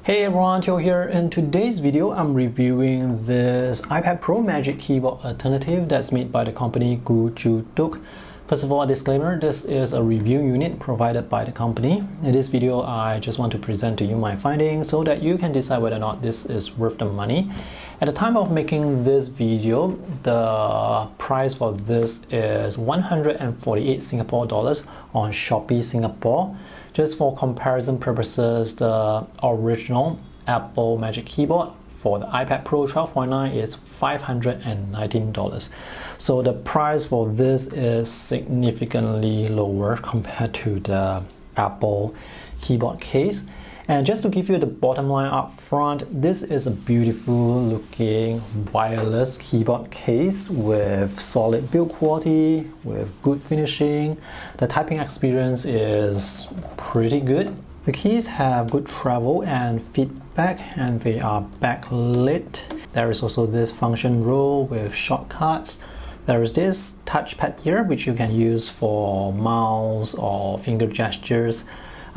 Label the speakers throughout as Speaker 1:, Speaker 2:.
Speaker 1: Hey everyone, Teo here. In today's video, I'm reviewing this iPad Pro Magic Keyboard alternative that's made by the company GOOJODOQ. First of all, a disclaimer, this is a review unit provided by the company. In this video, I just want to present to you my findings so that you can decide whether or not this is worth the money. At the time of making this video, the price for this is 148 Singapore dollars on Shopee Singapore. Just for comparison purposes, the original Apple Magic Keyboard for the iPad Pro 12.9 is $519. So the price for this is significantly lower compared to the Apple keyboard case. And just to give you the bottom line up front, this is a beautiful looking wireless keyboard case with solid build quality, with good finishing. The typing experience is pretty good. The keys have good travel and feedback, and they are backlit. There is also this function row with shortcuts. There is this touchpad here which you can use for mouse or finger gestures.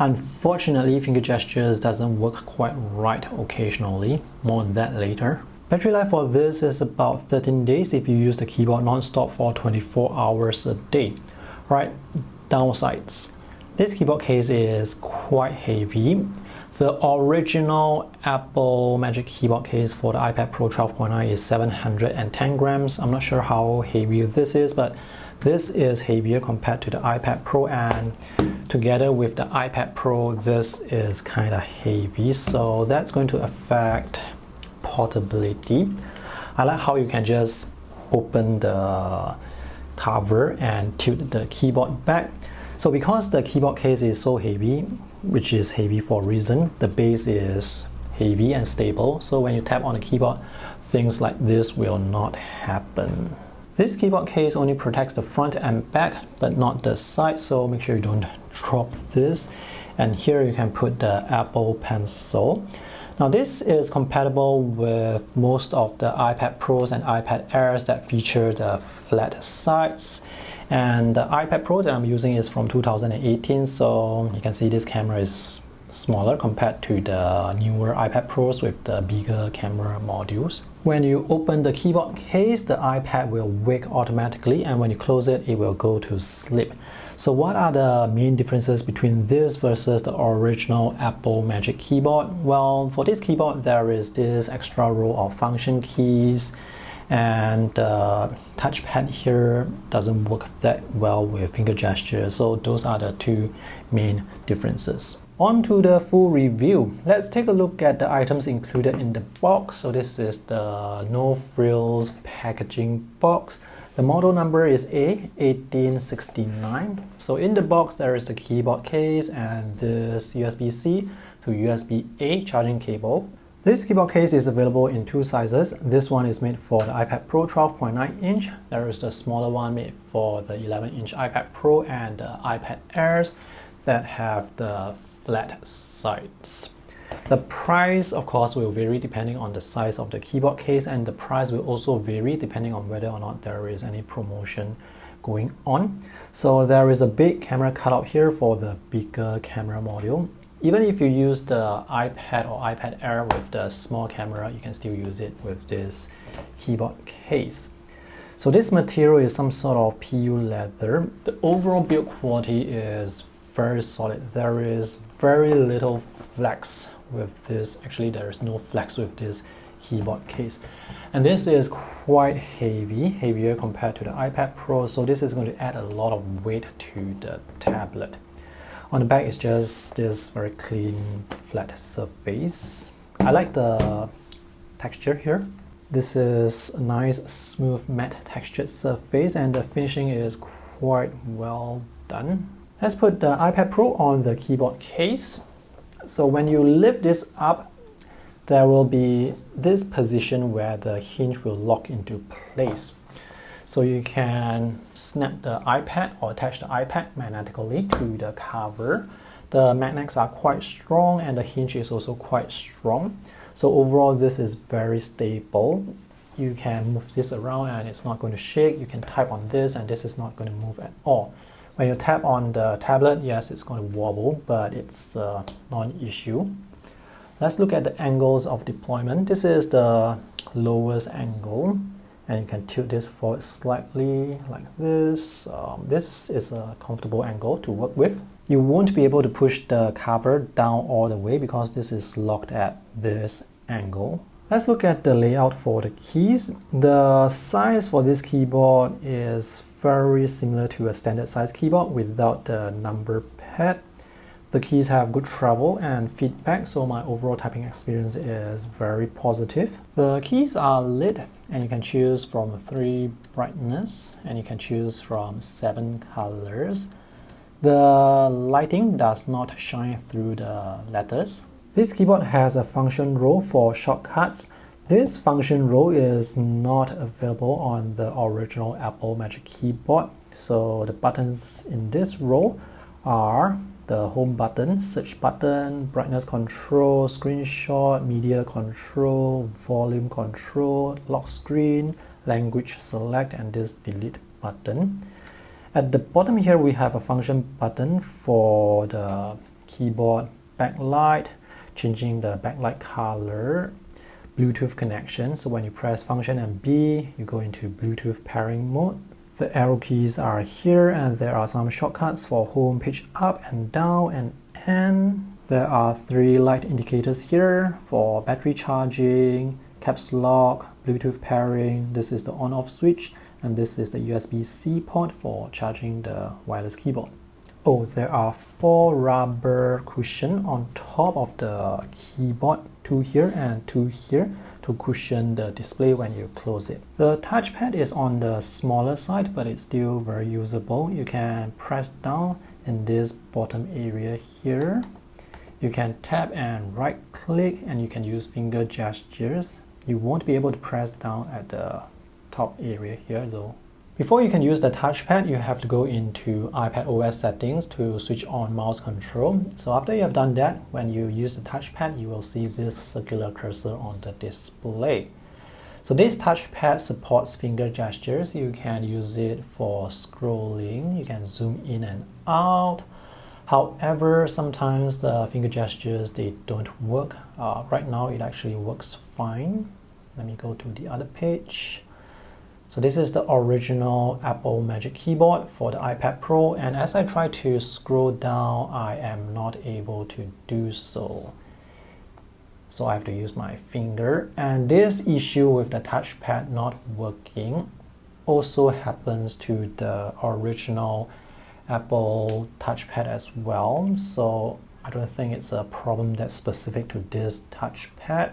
Speaker 1: Unfortunately, finger gestures doesn't work quite right occasionally. More on that later. Battery life for this is about 13 days if you use the keyboard non-stop for 24 hours a day. Right, downsides. This keyboard case is quite heavy. The original Apple Magic Keyboard case for the iPad Pro 12.9 is 710 grams. I'm not sure how heavy this is, but this is heavier compared to the iPad Pro, and together with the iPad Pro, this is kind of heavy, so that's going to affect portability. I like how you can just open the cover and tilt the keyboard back. So because the keyboard case is so heavy, which is heavy for a reason, the base is heavy and stable, so when you tap on the keyboard, things like this will not happen. This keyboard case only protects the front and back, but not the side, so make sure you don't drop this. And here you can put the Apple Pencil. Now this is compatible with most of the iPad Pros and iPad Airs that feature the flat sides. And the iPad Pro that I'm using is from 2018, so you can see this camera is smaller compared to the newer iPad Pros with the bigger camera modules. When you open the keyboard case, the iPad will wake automatically, and when you close it, it will go to sleep. So what are the main differences between this versus the original Apple Magic Keyboard? Well, for this keyboard, there is this extra row of function keys, and the touchpad here doesn't work that well with finger gestures. So those are the two main differences. On to the full review. Let's take a look at the items included in the box. So this is the no frills packaging box. The model number is A1869. So in the box there is the keyboard case and this USB-C to USB-A charging cable. This keyboard case is available in two sizes. This one is made for the iPad Pro 12.9 inch. There is the smaller one made for the 11-inch iPad Pro and the iPad Airs that have the flat sides. The price, of course, will vary depending on the size of the keyboard case, and the price will also vary depending on whether or not there is any promotion going on. So there is a big camera cutout here for the bigger camera module. Even if you use the iPad or iPad Air with the small camera, you can still use it with this keyboard case. So this material is some sort of PU leather. The overall build quality is very solid. There is very little flex with this. Actually, there is no flex with this keyboard case. And this is quite heavy, heavier compared to the iPad Pro, so this is going to add a lot of weight to the tablet. On the back is just this very clean, flat surface. I like the texture here. This is a nice, smooth, matte textured surface, and the finishing is quite well done. Let's put the iPad Pro on the keyboard case. So when you lift this up, there will be this position where the hinge will lock into place. So you can snap the iPad or attach the iPad magnetically to the cover. The magnets are quite strong and the hinge is also quite strong. So overall, this is very stable. You can move this around and it's not going to shake. You can type on this and this is not going to move at all. When you tap on the tablet, yes, it's going to wobble, but it's not an issue. Let's look at the angles of deployment. This is the lowest angle, and you can tilt this forward slightly like this. This is a comfortable angle to work with. You won't be able to push the cover down all the way because this is locked at this angle. Let's look at the layout for the keys. The size for this keyboard is very similar to a standard size keyboard without the number pad. The keys have good travel and feedback, so my overall typing experience is very positive. The keys are lit, and you can choose from 3 brightness, and you can choose from 7 colors. The lighting does not shine through the letters. This keyboard has a function row for shortcuts. This function row is not available on the original Apple Magic Keyboard. So the buttons in this row are the home button, search button, brightness control, screenshot, media control, volume control, lock screen, language select, and this delete button. At the bottom here, we have a function button for the keyboard backlight, changing the backlight color, Bluetooth connection. So when you press function and B, you go into Bluetooth pairing mode. The arrow keys are here, and there are some shortcuts for home, page up and down and N. There are 3 light indicators here for battery charging, caps lock, Bluetooth pairing. This is the on-off switch, and this is the USB-C port for charging the wireless keyboard. Oh, there are 4 rubber cushions on top of the keyboard, 2 here and 2 here, to cushion the display when you close it. The touchpad is on the smaller side, but it's still very usable. You can press down in this bottom area here. You can tap and right click, and you can use finger gestures. You won't be able to press down at the top area here though. Before you can use the touchpad, you have to go into iPad OS settings to switch on mouse control. So after you have done that, when you use the touchpad, you will see this circular cursor on the display. So this touchpad supports finger gestures. You can use it for scrolling. You can zoom in and out. However, sometimes the finger gestures, they don't work. Right now, it actually works fine. Let me go to the other page. So this is the original Apple Magic Keyboard for the iPad Pro, and as I try to scroll down, I am not able to do so. So I have to use my finger, and this issue with the touchpad not working also happens to the original Apple touchpad as well. So I don't think it's a problem that's specific to this touchpad.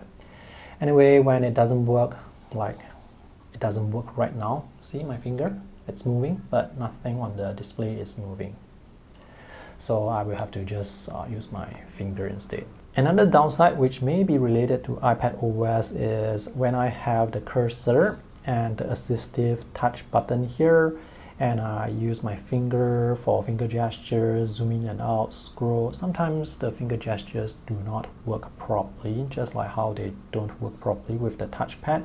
Speaker 1: Anyway, when it doesn't work, like it doesn't work right now. See my finger? It's moving, but nothing on the display is moving. So I will have to just use my finger instead. Another downside, which may be related to iPad OS, is when I have the cursor and the assistive touch button here, and I use my finger for finger gestures, zoom in and out, scroll. Sometimes the finger gestures do not work properly, just like how they don't work properly with the touchpad.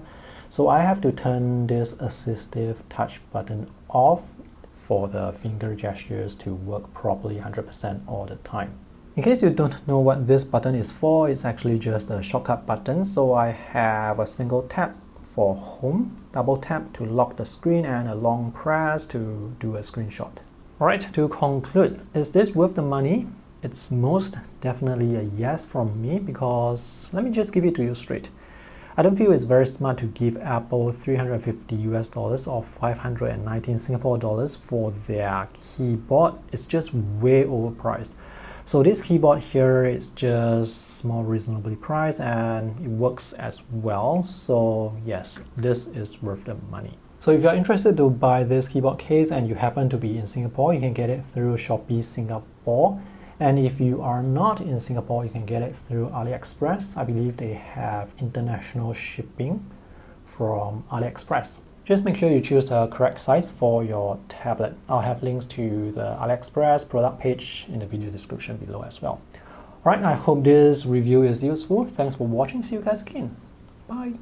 Speaker 1: So I have to turn this assistive touch button off for the finger gestures to work properly 100% all the time. In case you don't know what this button is for, it's actually just a shortcut button. So I have a single tap for home, double tap to lock the screen, and a long press to do a screenshot. Alright, to conclude, is this worth the money? It's most definitely a yes from me, because let me just give it to you straight. I don't feel it's very smart to give Apple $350 US or 519 Singapore dollars for their keyboard. It's just way overpriced. So this keyboard here is just more reasonably priced, and it works as well. So yes, this is worth the money. So if you're interested to buy this keyboard case and you happen to be in Singapore, you can get it through Shopee Singapore. And if you are not in Singapore, you can get it through AliExpress. I believe they have international shipping from AliExpress. Just make sure you choose the correct size for your tablet. I'll have links to the AliExpress product page in the video description below as well. Alright, I hope this review is useful. Thanks for watching. See you guys again. Bye.